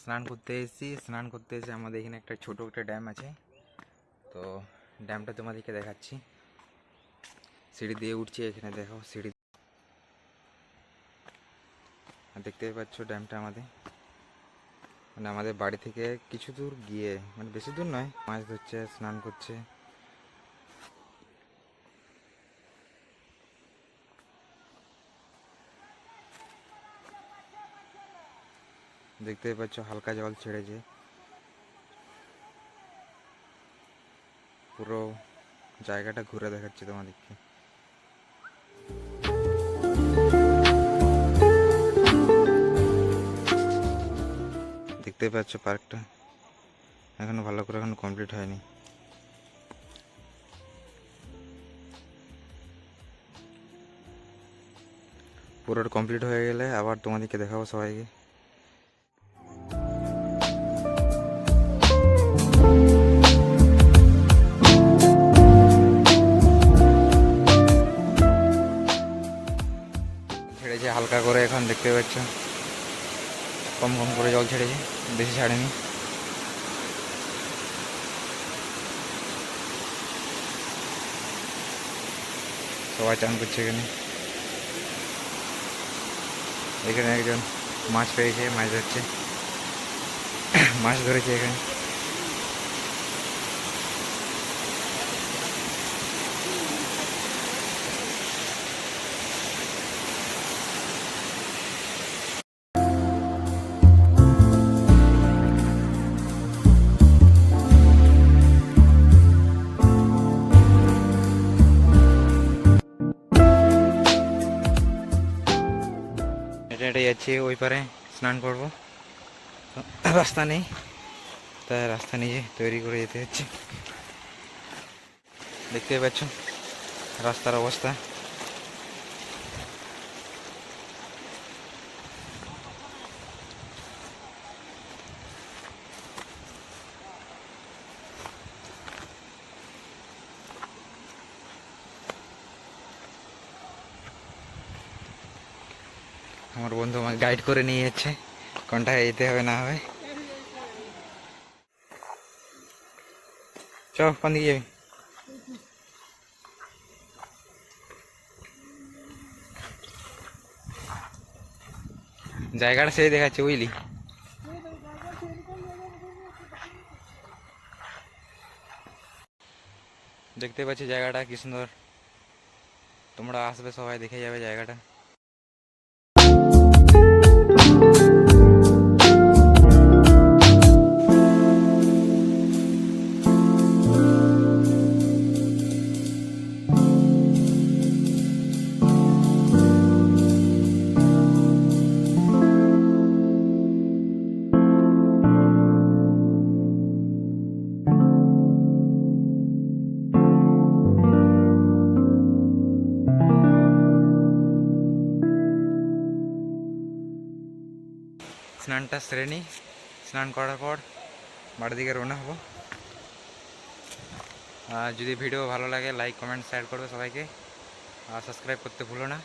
স্নান করতে এসেছি। স্নান করতে এসে আমাদের এখানে একটা ছোট একটা ড্যাম আছে, তো ড্যামটা তোমাদেরকে দেখাচ্ছি। সিঁড়ি দিয়ে উঠছি, এখানে দেখো সিঁড়ি দেখতেই পাচ্ছ। ড্যামটা আমাদের বাড়ি থেকে কিছু দূর গিয়ে, বেশি দূর নয়। মাছ ধরছে, স্নান করছে। দেখতেই পাচ্ছ হালকা জল ছেড়েছে। পুরো জায়গাটা ঘুরে দেখাচ্ছি তোমাদেরকে। দেখতেই পাচ্ছ পার্কটা এখনো ভালো করে কমপ্লিট হয়নি। পুরোটা কমপ্লিট হয়ে গেলে আবার তোমাদেরকে দেখাবো সবাইকে। ছেড়েছে হালকা করে, এখন দেখতে পাচ্ছ কম কম করে জল ছেড়েছে, বেশি ছাড়েনি। সবাই চান করছে এখানে। এখানে একজন মাছ পেয়েছে, মাছ ধরছে, মাছ ধরেছে এখানে। হেঁটে যাচ্ছি, ওই পারে স্নান করবো। রাস্তা নেই, তাই রাস্তা নিজে তৈরি করে যেতে হচ্ছে। দেখতেই পাচ্ছ রাস্তার অবস্থা। আমার বন্ধু আমাকে গাইড করে নিয়ে যাচ্ছে কোনটা যেতে হবে না হবে। চ, কোন দিকে যাবি? জায়গাটা সেই দেখাচ্ছে, বুঝলি? দেখতে পাচ্ছি জায়গাটা কি সুন্দর। তোমরা আসবে, সবাই দেখে যাবে জায়গাটা। স্নানটা সেরে নিই, স্নান করার পর বাড়ির দিকে রওনা হবো। যদি ভিডিও ভালো লাগে লাইক কমেন্ট শেয়ার করবে সবাইকে, আর সাবস্ক্রাইব করতে ভুলো না।